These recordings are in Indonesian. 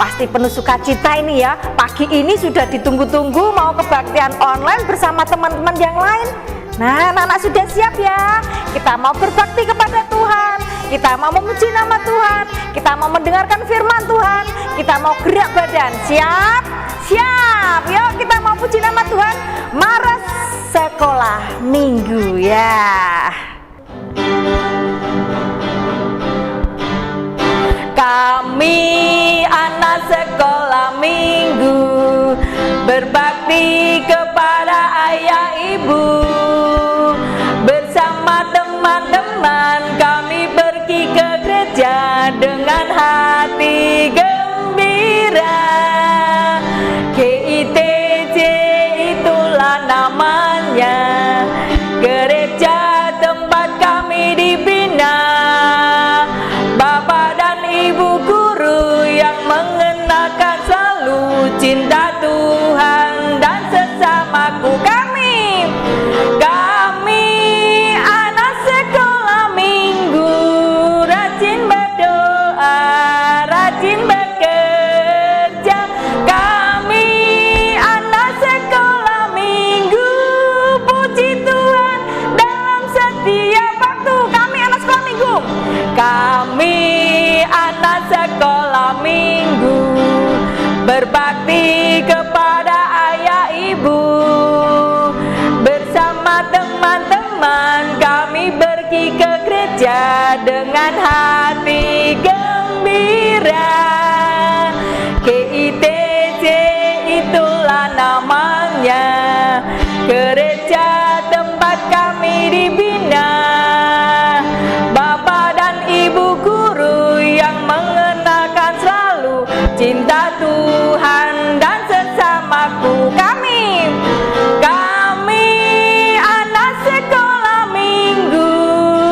Pasti penuh sukacita ini ya. Pagi ini sudah ditunggu-tunggu mau kebaktian online bersama teman-teman yang lain. Nah, anak-anak sudah siap ya? Kita mau berbakti kepada Tuhan, kita mau memuji nama Tuhan, kita mau mendengarkan firman Tuhan, kita mau gerak badan. Siap? Siap. Yuk kita mau puji nama Tuhan. Maras sekolah minggu ya. Kami anak sekolah minggu berbakti kepada ayah ibu. Bersama teman-teman kami pergi ke gereja dengan hati gembira. GITJ itulah namanya, gereja tempat kami dibina. Bapak dan ibu guru yang mengenalkan selalu cinta Tuhan dan sesamaku. Kami anak sekolah minggu rajin berdoa, rajin bekerja. Kami anak sekolah minggu puji Tuhan dalam setiap waktu. Kami anak sekolah minggu. Kami anak sekolah minggu berbakti kepada ayah ibu. Bersama teman-teman kami pergi ke gereja dengan hati gembira. GITJ itulah namanya, gereja tempat kami dibina. Bapak dan ibu guru yang mengenalkan selalu cinta Tuhan dan sesamaku. Kami anak sekolah minggu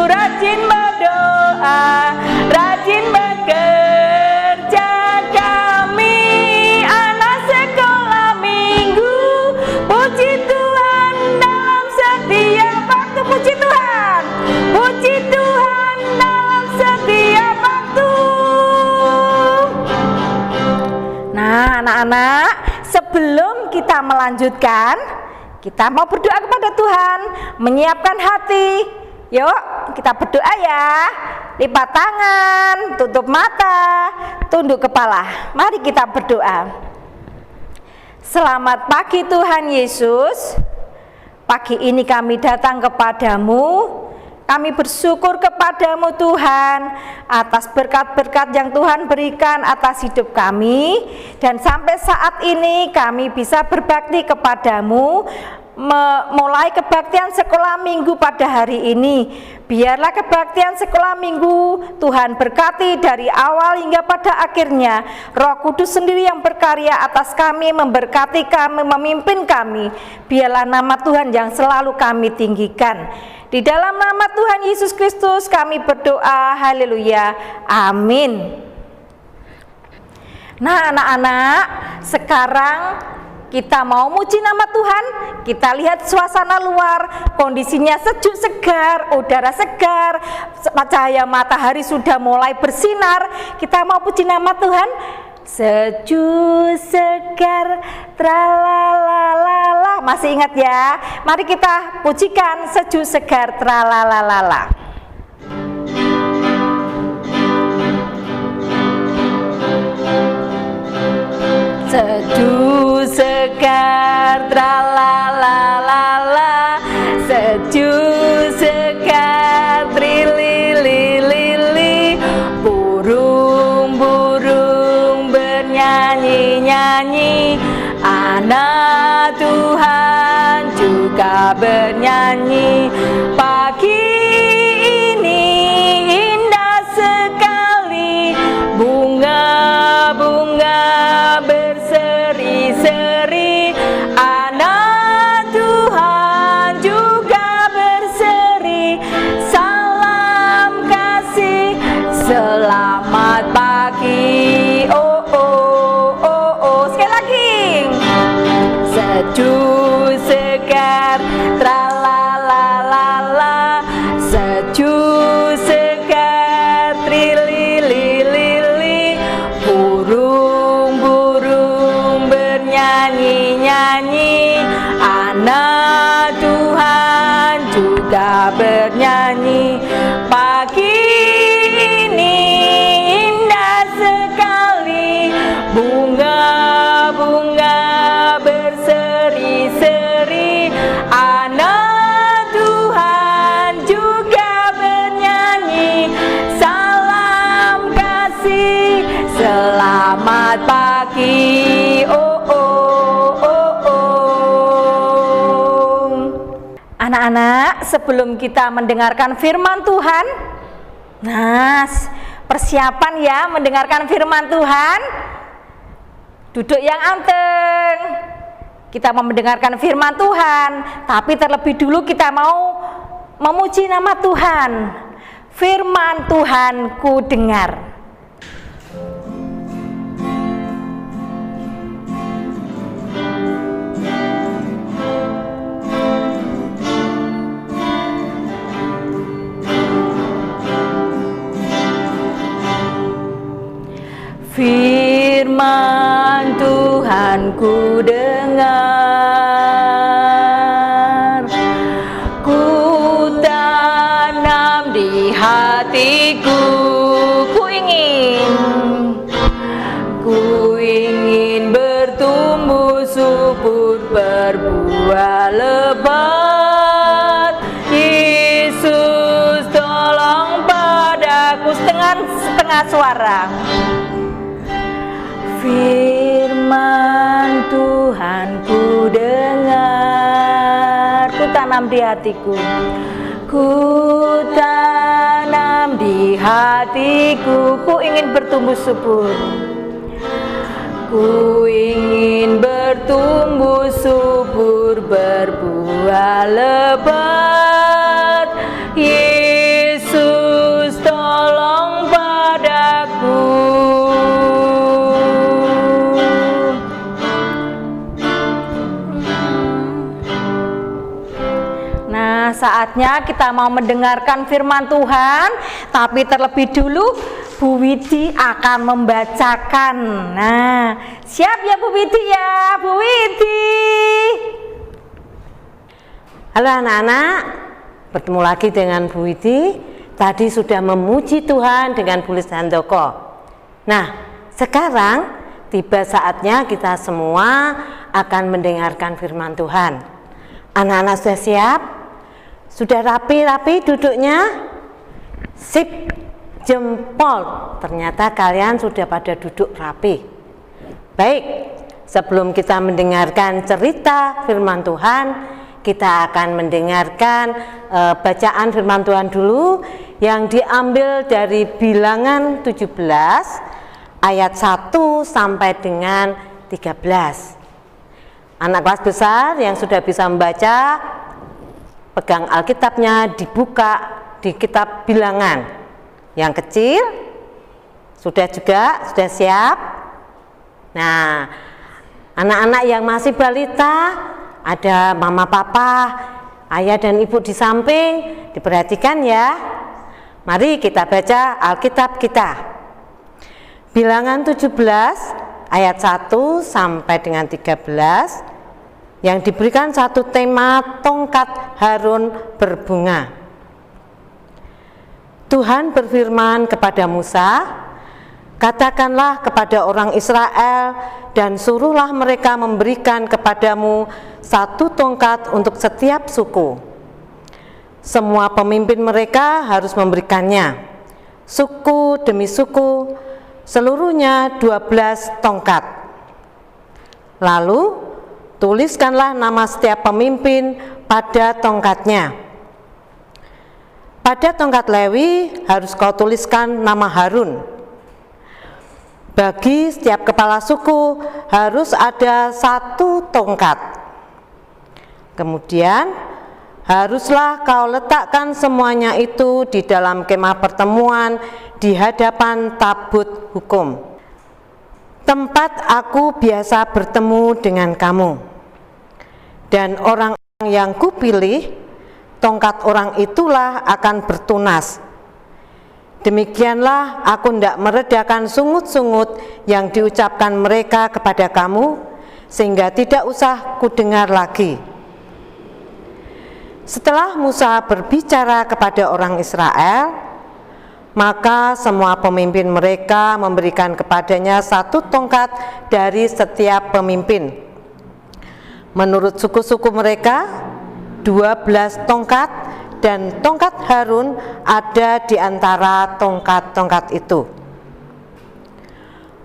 rajin berdoa, rajin bekerja. Kami anak sekolah minggu puji Tuhan dalam setiap waktu. Puji Tuhan, puji Tuhan dalam setiap waktu. Nah, anak-anak, sebelum kita melanjutkan, kita mau berdoa kepada Tuhan, menyiapkan hati. Yuk, kita berdoa ya. Lipat tangan, tutup mata, tunduk kepala. Mari kita berdoa. Selamat pagi Tuhan Yesus. Pagi ini kami datang kepadamu. Kami bersyukur kepadamu Tuhan atas berkat-berkat yang Tuhan berikan atas hidup kami. Dan sampai saat ini kami bisa berbakti kepadamu, mulai kebaktian sekolah minggu pada hari ini. Biarlah kebaktian sekolah minggu Tuhan berkati dari awal hingga pada akhirnya. Roh Kudus sendiri yang berkarya atas kami, memberkati kami, memimpin kami. Biarlah nama Tuhan yang selalu kami tinggikan. Di dalam nama Tuhan Yesus Kristus kami berdoa, haleluya, amin. Nah anak-anak, sekarang kita mau muji nama Tuhan. Kita lihat suasana luar, kondisinya sejuk segar, udara segar, cahaya matahari sudah mulai bersinar. Kita mau puji nama Tuhan. Sejuk segar, tralalalala. Masih ingat ya? Mari kita pujikan sejuk segar, tralalalala. Sejuk segar, tralalalala. Sejuk segar, trilililili. Burung-burung bernyanyi-nyanyi. Anak Tuhan juga bernyanyi. Pagi ini indah sekali. Bunga-bunga berseri bernyanyi. Pagi ini indah sekali, bunga-bunga berseri-seri, anak Tuhan juga bernyanyi. Salam kasih, selamat pagi, oh oh oh oh. Anak-anak, sebelum kita mendengarkan firman Tuhan, persiapan ya mendengarkan firman Tuhan. Duduk yang anteng. Kita mau mendengarkan firman Tuhan, tapi terlebih dulu kita mau memuji nama Tuhan. Firman Tuhan ku dengar. Firman Tuhan ku dengar, ku tanam di hatiku, ku ingin bertumbuh subur, berbuah lebat. Yesus tolong padaku, setengah suara. Firman Tuhan ku dengar, ku tanam di hatiku, ku tanam di hatiku, ku ingin bertumbuh subur, ku ingin bertumbuh subur, berbuah lebat. Yesus tolong padaku. Saatnya kita mau mendengarkan firman Tuhan, tapi terlebih dulu Bu Widi akan membacakan. Siap ya Bu Widi ya, Bu Widi. Halo anak-anak, bertemu lagi dengan Bu Widi. Tadi sudah memuji Tuhan dengan Bulis Handoko. Sekarang tiba saatnya kita semua akan mendengarkan firman Tuhan. Anak-anak sudah siap? Sudah rapi-rapi duduknya? Sip, jempol. Ternyata kalian sudah pada duduk rapi. Baik, sebelum kita mendengarkan cerita firman Tuhan, kita akan mendengarkan bacaan firman Tuhan dulu yang diambil dari Bilangan 17 ayat 1 sampai dengan 13. Anak kelas besar yang sudah bisa membaca, pegang Alkitabnya, dibuka di kitab Bilangan. Yang kecil sudah siap. Anak-anak yang masih balita, ada mama papa, ayah dan ibu di samping, diperhatikan ya. Mari kita baca Alkitab kita. Bilangan 17 ayat 1 sampai dengan 13. Yang diberikan satu tema, tongkat Harun berbunga. Tuhan berfirman kepada Musa, katakanlah kepada orang Israel dan suruhlah mereka memberikan kepadamu satu tongkat untuk setiap suku. Semua pemimpin mereka harus memberikannya, suku demi suku, seluruhnya 12 tongkat. Lalu tuliskanlah nama setiap pemimpin pada tongkatnya. Pada tongkat Lewi harus kau tuliskan nama Harun. Bagi setiap kepala suku harus ada satu tongkat. Kemudian haruslah kau letakkan semuanya itu di dalam kemah pertemuan di hadapan tabut hukum, tempat aku biasa bertemu dengan kamu. Dan orang yang kupilih, tongkat orang itulah akan bertunas. Demikianlah aku hendak meredakan sungut-sungut yang diucapkan mereka kepada kamu, sehingga tidak usah kudengar lagi. Setelah Musa berbicara kepada orang Israel, maka semua pemimpin mereka memberikan kepadanya 1 tongkat dari setiap pemimpin. Menurut suku-suku mereka, 12 tongkat, dan tongkat Harun ada di antara tongkat-tongkat itu.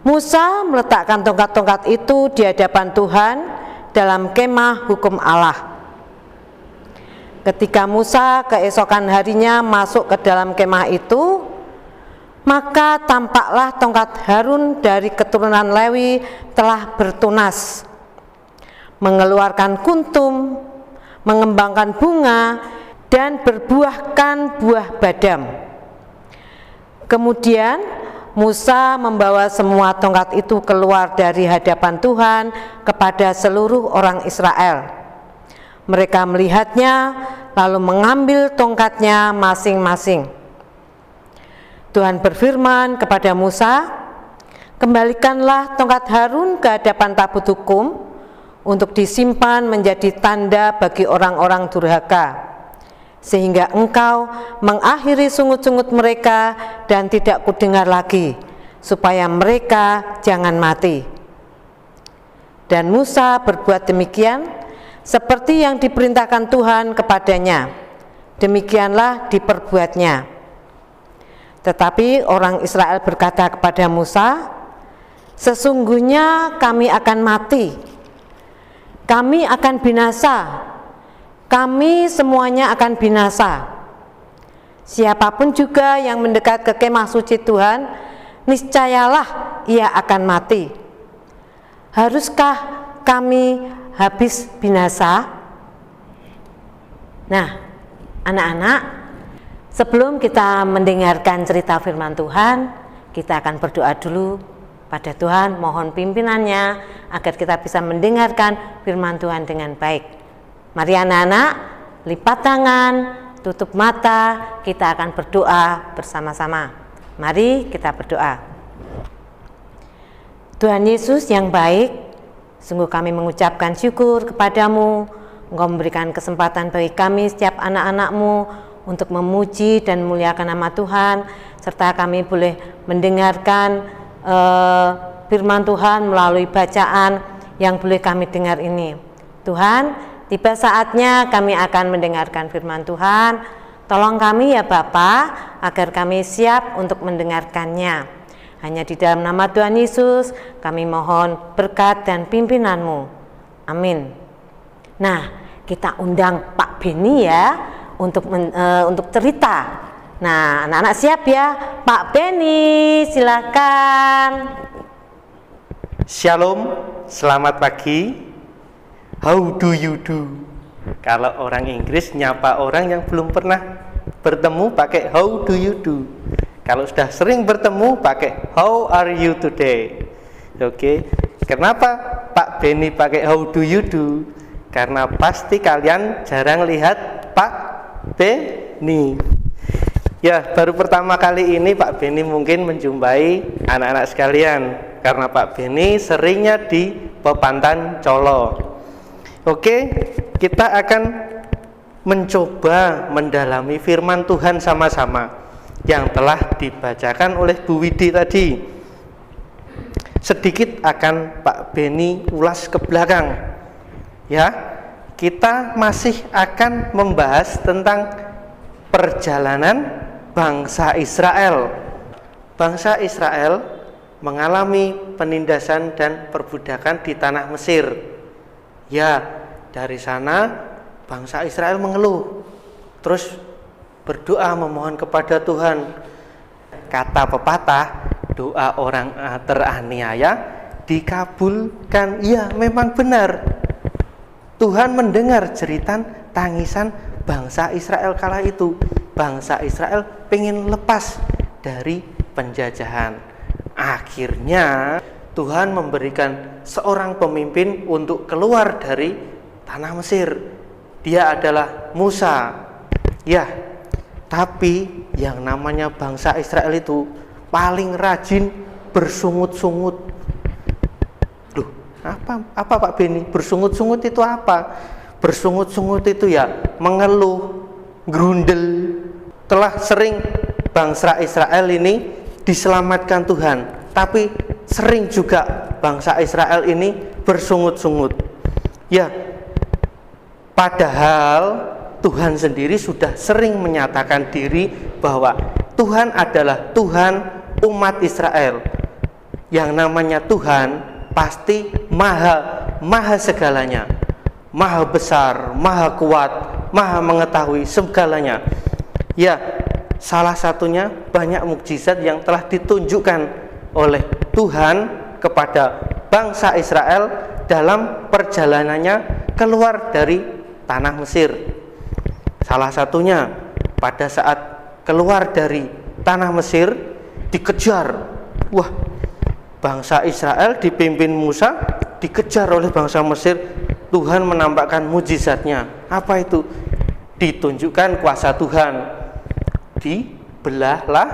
Musa meletakkan tongkat-tongkat itu di hadapan Tuhan dalam kemah hukum Allah. Ketika Musa keesokan harinya masuk ke dalam kemah itu, maka tampaklah tongkat Harun dari keturunan Lewi telah bertunas, mengeluarkan kuntum, mengembangkan bunga, dan berbuahkan buah badam. Kemudian Musa membawa semua tongkat itu keluar dari hadapan Tuhan kepada seluruh orang Israel. Mereka melihatnya, lalu mengambil tongkatnya masing-masing. Tuhan berfirman kepada Musa, "Kembalikanlah tongkat Harun ke hadapan tabut hukum untuk disimpan menjadi tanda bagi orang-orang durhaka, sehingga engkau mengakhiri sungut-sungut mereka dan tidak kudengar lagi, supaya mereka jangan mati." Dan Musa berbuat demikian seperti yang diperintahkan Tuhan kepadanya. Demikianlah diperbuatnya. Tetapi orang Israel berkata kepada Musa, "Sesungguhnya kami akan mati, kami akan binasa, kami semuanya akan binasa. Siapapun juga yang mendekat ke kemah suci Tuhan, niscayalah ia akan mati. Haruskah kami habis binasa?" Nah, anak-anak, sebelum kita mendengarkan cerita firman Tuhan, kita akan berdoa dulu pada Tuhan, mohon pimpinannya agar kita bisa mendengarkan firman Tuhan dengan baik. Mari anak-anak, lipat tangan, tutup mata, kita akan berdoa bersama-sama. Mari kita berdoa. Tuhan Yesus yang baik, sungguh kami mengucapkan syukur kepadamu. Engkau memberikan kesempatan bagi kami setiap anak-anak-Mu untuk memuji dan memuliakan nama Tuhan, serta kami boleh mendengarkan firman Tuhan melalui bacaan yang boleh kami dengar ini. Tuhan, tiba saatnya kami akan mendengarkan firman Tuhan. Tolong kami ya Bapa, agar kami siap untuk mendengarkannya. Hanya di dalam nama Tuhan Yesus kami mohon berkat dan pimpinan-Mu. Amin. Nah, kita undang Pak Beni ya untuk cerita. Nah, anak-anak siap ya? Pak Beni, silakan. Shalom, selamat pagi. How do you do? Kalau orang Inggris nyapa orang yang belum pernah bertemu pakai how do you do. Kalau sudah sering bertemu pakai how are you today. Oke. Kenapa Pak Beni pakai how do you do? Karena pasti kalian jarang lihat Pak Beni. Ya, baru pertama kali ini Pak Beni mungkin menjumpai anak-anak sekalian, karena Pak Beni seringnya di Pepantan Colo. Oke, kita akan mencoba mendalami firman Tuhan sama-sama yang telah dibacakan oleh Bu Widi tadi. Sedikit akan Pak Beni ulas ke belakang. Ya, kita masih akan membahas tentang perjalanan bangsa Israel. Bangsa Israel mengalami penindasan dan perbudakan di tanah Mesir. Ya, dari sana bangsa Israel mengeluh, terus berdoa memohon kepada Tuhan. Kata pepatah, doa orang teraniaya dikabulkan. Ya, memang benar. Tuhan mendengar jeritan tangisan bangsa Israel kala itu. Bangsa Israel pengen lepas dari penjajahan. Akhirnya Tuhan memberikan seorang pemimpin untuk keluar dari tanah Mesir. Dia adalah Musa. Ya, tapi yang namanya bangsa Israel itu paling rajin bersungut-sungut. Loh, apa Pak Beni? Bersungut-sungut itu apa? bersungut-sungut itu ya mengeluh, grundel. Telah sering bangsa Israel ini diselamatkan Tuhan, tapi sering juga bangsa Israel ini bersungut-sungut. Ya, padahal Tuhan sendiri sudah sering menyatakan diri bahwa Tuhan adalah Tuhan umat Israel. Yang namanya Tuhan pasti maha segalanya, maha besar, maha kuat, maha mengetahui segalanya. Ya, salah satunya banyak mukjizat yang telah ditunjukkan oleh Tuhan kepada bangsa Israel dalam perjalanannya keluar dari tanah Mesir. Salah satunya pada saat keluar dari tanah Mesir dikejar. Wah, bangsa Israel dipimpin Musa dikejar oleh bangsa Mesir. Tuhan menampakkan mujizatnya. Apa itu? Ditunjukkan kuasa Tuhan. Dibelahlah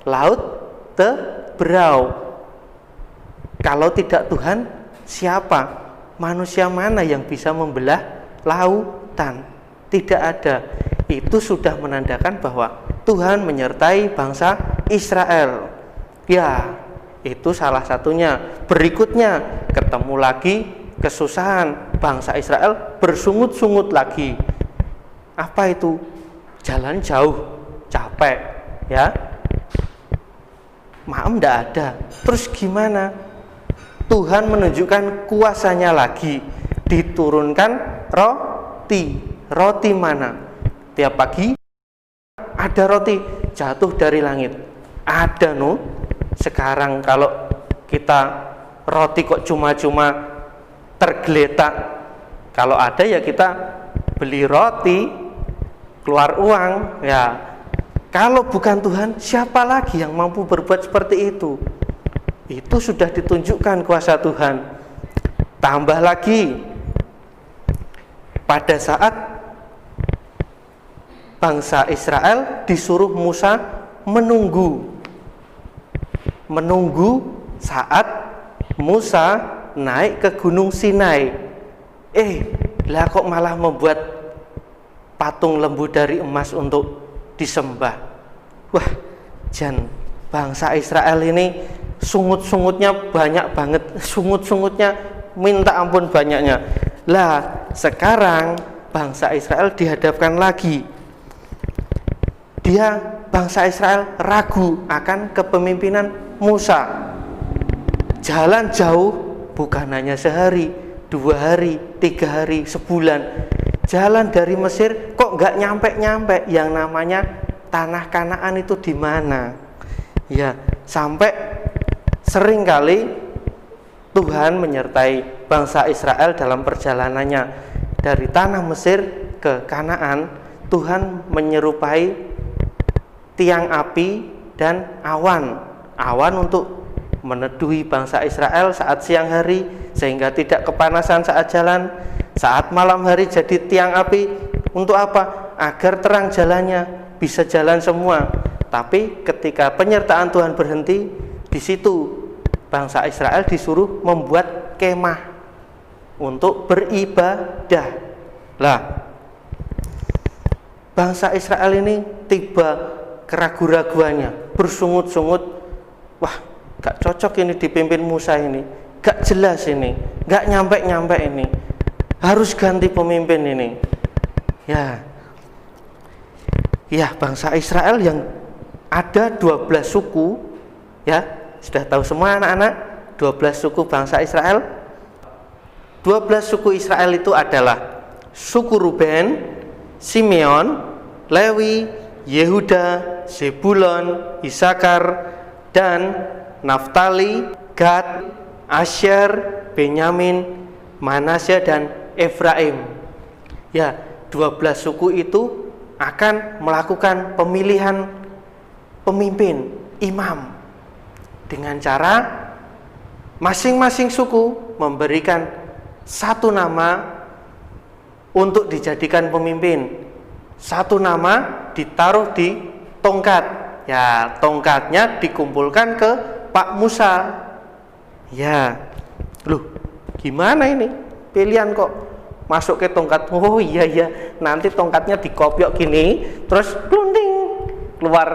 laut Teberau. Kalau tidak Tuhan, siapa? Manusia mana yang bisa membelah lautan? Tidak ada. Itu sudah menandakan bahwa Tuhan menyertai bangsa Israel. Ya, itu salah satunya. Berikutnya ketemu lagi kesusahan, bangsa Israel bersungut-sungut lagi. Apa itu? Jalan jauh, capek, ya. Maem tidak ada. Terus gimana? Tuhan menunjukkan kuasanya lagi. Diturunkan roti mana? Tiap pagi ada roti jatuh dari langit. Ada Sekarang kalau kita roti kok cuma-cuma tergeletak. Kalau ada ya kita beli roti, keluar uang. Ya, kalau bukan Tuhan, siapa lagi yang mampu berbuat seperti itu? Itu sudah ditunjukkan kuasa Tuhan. Tambah lagi, pada saat bangsa Israel disuruh Musa menunggu saat Musa naik ke Gunung Sinai. Lah kok malah membuat patung lembu dari emas untuk disembah. Wah, bangsa Israel ini sungut-sungutnya banyak banget. Sungut-sungutnya minta ampun banyaknya. Lah, sekarang bangsa Israel dihadapkan lagi. Bangsa Israel ragu akan kepemimpinan Musa. Jalan jauh bukan hanya sehari, 2 hari, 3 hari, sebulan. Jalan dari Mesir kok nggak nyampe-nyampe. Yang namanya tanah Kanaan itu di mana? Ya, sampai sering kali Tuhan menyertai bangsa Israel dalam perjalanannya dari tanah Mesir ke Kanaan. Tuhan menyerupai tiang api dan awan untuk meneduhi bangsa Israel saat siang hari sehingga tidak kepanasan saat jalan. Saat malam hari jadi tiang api untuk apa? Agar terang jalannya, bisa jalan semua. Tapi ketika penyertaan Tuhan berhenti, di situ bangsa Israel disuruh membuat kemah untuk beribadah. Lah, bangsa Israel ini tiba keraguan-raguannya, bersungut-sungut. Wah, gak cocok ini dipimpin Musa ini, gak jelas ini, gak nyampe-nyampe ini, harus ganti pemimpin ini. Ya, bangsa Israel yang ada 12 suku, ya, sudah tahu semua anak-anak, 12 suku bangsa Israel. 12 suku Israel itu adalah suku Ruben, Simeon, Lewi, Yehuda, Zebulon, Isakar, dan Naftali, Gad, Asyer, Benyamin, Manasya, dan Efraim. Ya, 12 suku itu akan melakukan pemilihan pemimpin, imam, dengan cara masing-masing suku memberikan satu nama untuk dijadikan pemimpin. Satu nama ditaruh di tongkat. Ya, tongkatnya dikumpulkan ke Pak Musa. Ya, loh, gimana ini? Pilihan kok masuk ke tongkat. Oh iya, nanti tongkatnya dikopiok gini, terus glunding keluar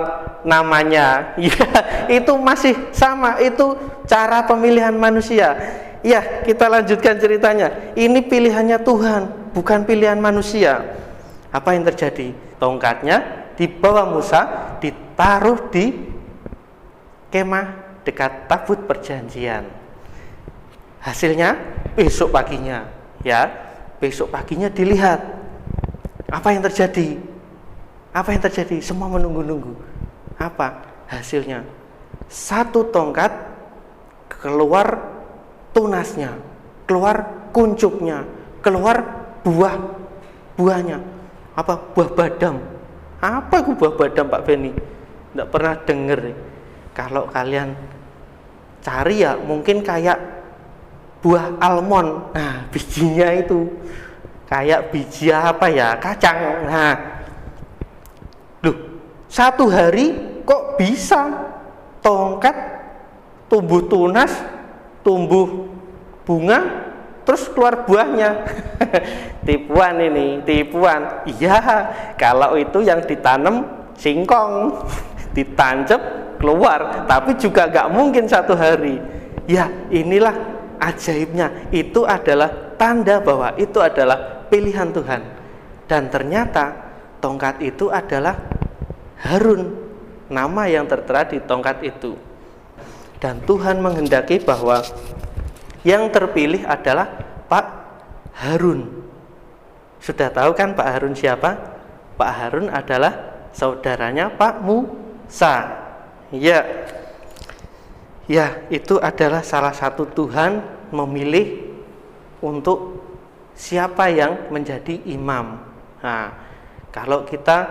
namanya. Ya, itu masih sama, itu cara pemilihan manusia. Ya, kita lanjutkan ceritanya. Ini pilihannya Tuhan, bukan pilihan manusia. Apa yang terjadi? Tongkatnya dibawa Musa, ditaruh di kemah dekat tabut perjanjian. Hasilnya besok paginya, ya, besok paginya dilihat. Apa yang terjadi? Apa yang terjadi? Semua menunggu-nunggu. Apa hasilnya? Satu tongkat keluar tunasnya, keluar kuncupnya, keluar buahnya. Apa? Buah badam. Apa itu buah badam, Pak Beni? Tidak pernah dengar. Kalau kalian cari ya mungkin kayak buah almond. Nah, bijinya itu kayak biji apa ya? Kacang. Nah, loh, satu hari kok bisa tongkat tumbuh tunas, tumbuh bunga, terus keluar buahnya. Tipuan ini, tipuan. Iya, kalau itu yang ditanam singkong, ditancap keluar, tapi juga gak mungkin satu hari. Ya, inilah ajaibnya. Itu adalah tanda bahwa itu adalah pilihan Tuhan. Dan ternyata tongkat itu adalah Harun, nama yang tertera di tongkat itu. Dan Tuhan menghendaki bahwa yang terpilih adalah Pak Harun. Sudah tahu kan Pak Harun siapa? Pak Harun adalah saudaranya Pak Musa. Ya, itu adalah salah satu Tuhan memilih untuk siapa yang menjadi imam. Nah, kalau kita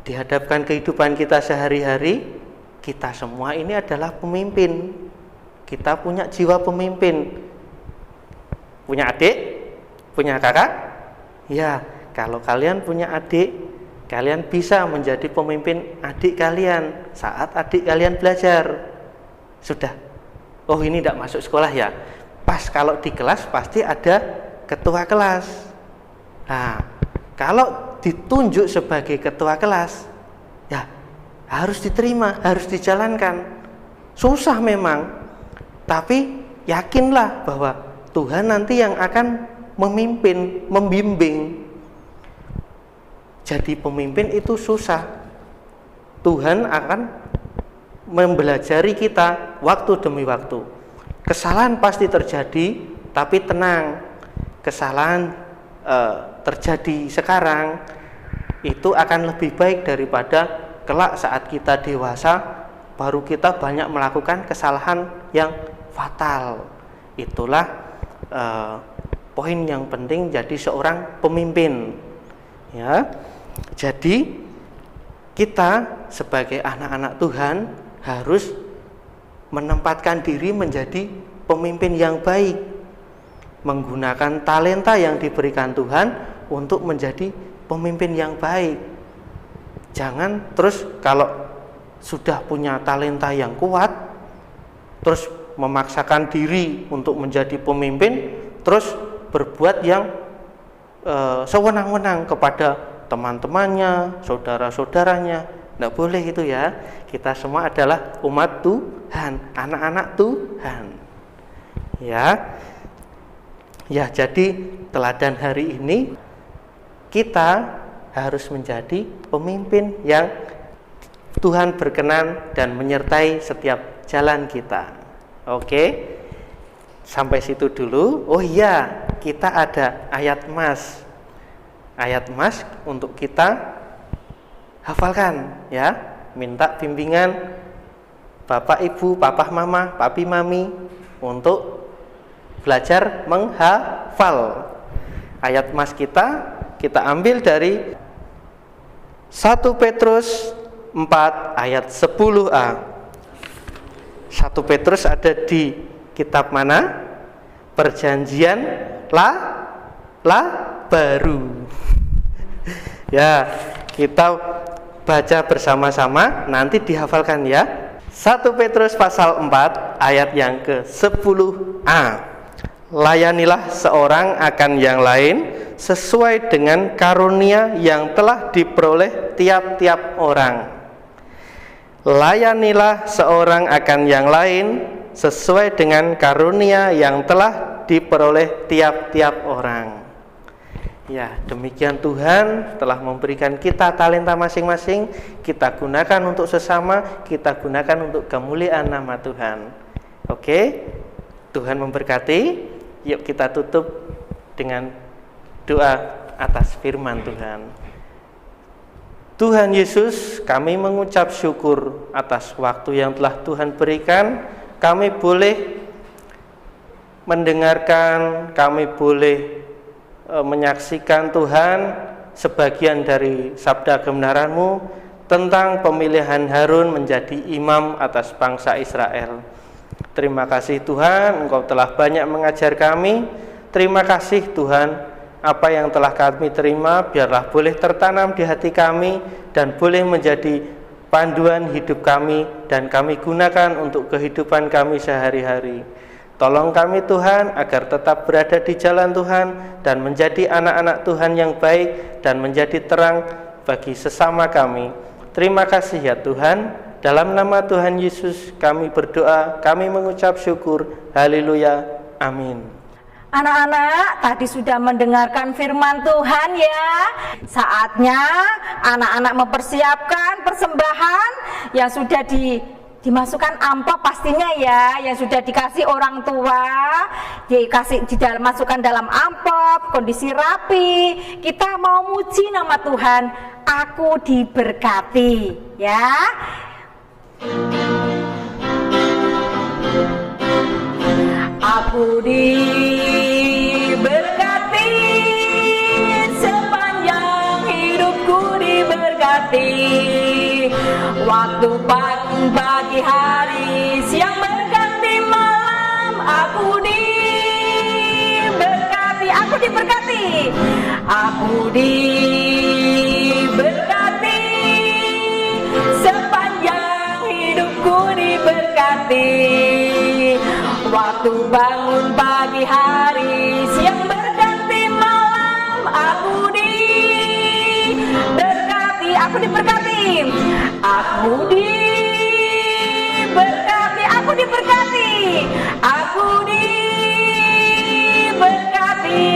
dihadapkan kehidupan kita sehari-hari, kita semua ini adalah pemimpin. Kita punya jiwa pemimpin. Punya adik? Punya kakak? Ya, kalau kalian punya adik, kalian bisa menjadi pemimpin adik kalian saat adik kalian belajar. Sudah. Oh, ini tidak masuk sekolah ya. Pas kalau di kelas pasti ada ketua kelas. Nah, kalau ditunjuk sebagai ketua kelas, ya harus diterima, harus dijalankan. Susah memang, tapi yakinlah bahwa Tuhan nanti yang akan memimpin, membimbing. Jadi pemimpin itu susah. Tuhan akan membelajari kita waktu demi waktu. Kesalahan pasti terjadi, tapi tenang. Kesalahan terjadi sekarang itu akan lebih baik daripada kelak saat kita dewasa baru kita banyak melakukan kesalahan yang fatal. Itulah poin yang penting jadi seorang pemimpin. Ya, jadi kita sebagai anak-anak Tuhan harus menempatkan diri menjadi pemimpin yang baik, menggunakan talenta yang diberikan Tuhan untuk menjadi pemimpin yang baik. Jangan terus kalau sudah punya talenta yang kuat terus memaksakan diri untuk menjadi pemimpin, terus berbuat yang sewenang-wenang kepada teman-temannya, saudara-saudaranya. Tidak boleh itu ya. Kita semua adalah umat Tuhan, anak-anak Tuhan. Ya, jadi teladan hari ini kita harus menjadi pemimpin yang Tuhan berkenan dan menyertai setiap jalan kita. Oke, sampai situ dulu. Oh iya, kita ada ayat mas. Ayat mas untuk kita hafalkan ya. Minta bimbingan Bapak Ibu, Papa Mama, Papi Mami untuk belajar menghafal. Ayat mas kita ambil dari 1 Petrus 4 ayat 10a. 1 Petrus ada di kitab mana? Perjanjian baru. Ya, kita baca bersama-sama, nanti dihafalkan ya. 1 Petrus pasal 4 ayat yang ke-10a. Layanilah seorang akan yang lain sesuai dengan karunia yang telah diperoleh tiap-tiap orang. Layanilah seorang akan yang lain sesuai dengan karunia yang telah diperoleh tiap-tiap orang. Ya, demikian Tuhan telah memberikan kita talenta masing-masing, kita gunakan untuk sesama, kita gunakan untuk kemuliaan nama Tuhan. Oke, Tuhan memberkati. Yuk kita tutup dengan doa atas firman Tuhan. Tuhan Yesus, kami mengucap syukur atas waktu yang telah Tuhan berikan. Kami boleh mendengarkan, kami boleh menyaksikan Tuhan sebagian dari sabda kebenaran-Mu tentang pemilihan Harun menjadi imam atas bangsa Israel. Terima kasih Tuhan, Engkau telah banyak mengajar kami. Terima kasih Tuhan, apa yang telah kami terima biarlah boleh tertanam di hati kami dan boleh menjadi panduan hidup kami dan kami gunakan untuk kehidupan kami sehari-hari. Tolong kami Tuhan agar tetap berada di jalan Tuhan dan menjadi anak-anak Tuhan yang baik dan menjadi terang bagi sesama kami. Terima kasih ya Tuhan. Dalam nama Tuhan Yesus kami berdoa, kami mengucap syukur. Haleluya. Amin. Anak-anak tadi sudah mendengarkan firman Tuhan ya. Saatnya anak-anak mempersiapkan persembahan yang sudah dimasukkan amplop pastinya ya, yang sudah dikasih orang tua, masukkan dalam amplop, kondisi rapi. Kita mau muji nama Tuhan, aku diberkati ya. Aku diberkati, sepanjang hidupku diberkati. Waktu pagi hari, siang berganti malam, aku diberkati, aku diberkati, aku diberkati, sepanjang hidupku diberkati. Waktu bangun pagi hari, siang berganti malam, aku diberkati, aku diberkati, aku diberkati, aku diberkati, aku diberkati.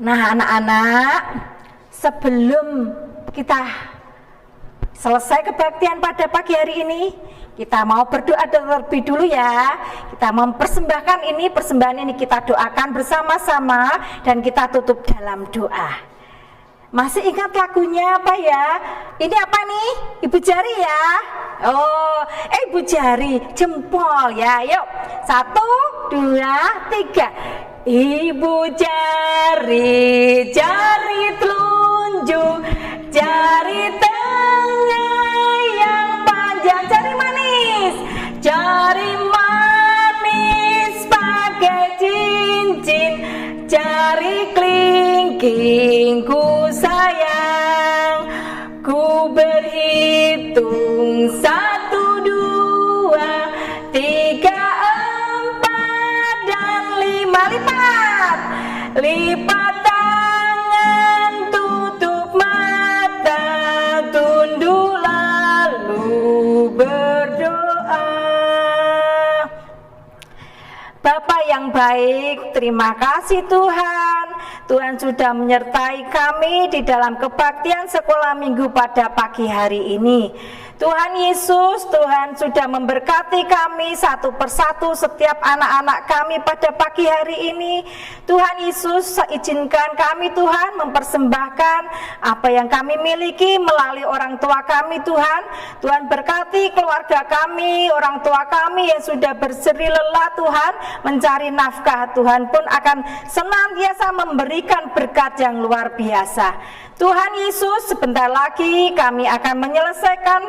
Nah anak-anak, sebelum kita selesai kebaktian pada pagi hari ini, kita mau berdoa terlebih dulu ya. Kita mempersembahkan ini, persembahan ini kita doakan bersama-sama dan kita tutup dalam doa. Masih ingat lagunya apa ya? Ini apa nih? Ibu jari ya? Oh, Ibu jari, jempol ya. Yuk, 1, 2, 3. Ibu jari, jari telunjuk, jari tengah yang panjang, jari manis, jari manis pakai cincin, jari kelingking ku sayang, ku berhitung 1, 2, 3, 4 dan 5. Lipat tangan, tutup mata, tunduk lalu berdoa. Bapa yang baik, terima kasih Tuhan. Tuhan sudah menyertai kami di dalam kebaktian sekolah minggu pada pagi hari ini. Tuhan Yesus, Tuhan sudah memberkati kami satu persatu setiap anak-anak kami pada pagi hari ini. Tuhan Yesus, izinkan kami Tuhan mempersembahkan apa yang kami miliki melalui orang tua kami Tuhan. Tuhan berkati keluarga kami, orang tua kami yang sudah berseri lelah Tuhan mencari nafkah. Tuhan pun akan senantiasa memberikan berkat yang luar biasa. Tuhan Yesus, sebentar lagi kami akan menyelesaikan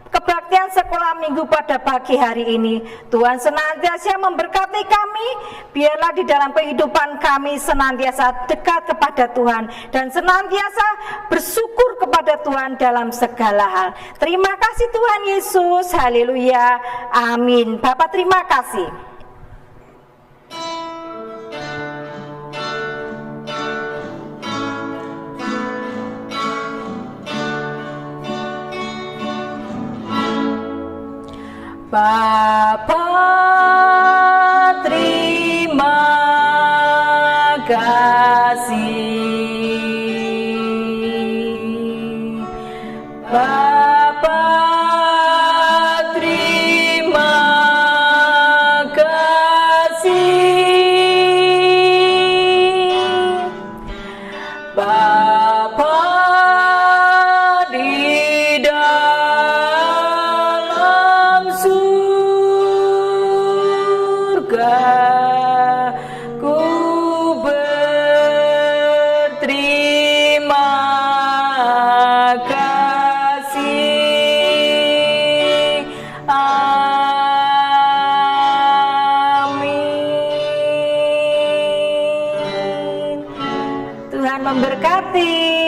kebaktian sekolah minggu pada pagi hari ini. Tuhan senantiasa memberkati kami, biarlah di dalam kehidupan kami senantiasa dekat kepada Tuhan dan senantiasa bersyukur kepada Tuhan dalam segala hal. Terima kasih Tuhan Yesus, haleluya, amin. Bapak terima kasih. Bapa, terima kasih. Bapa, terima kasih. Bapa di dalam surga, ku berterima kasih. Amin. Tuhan memberkati.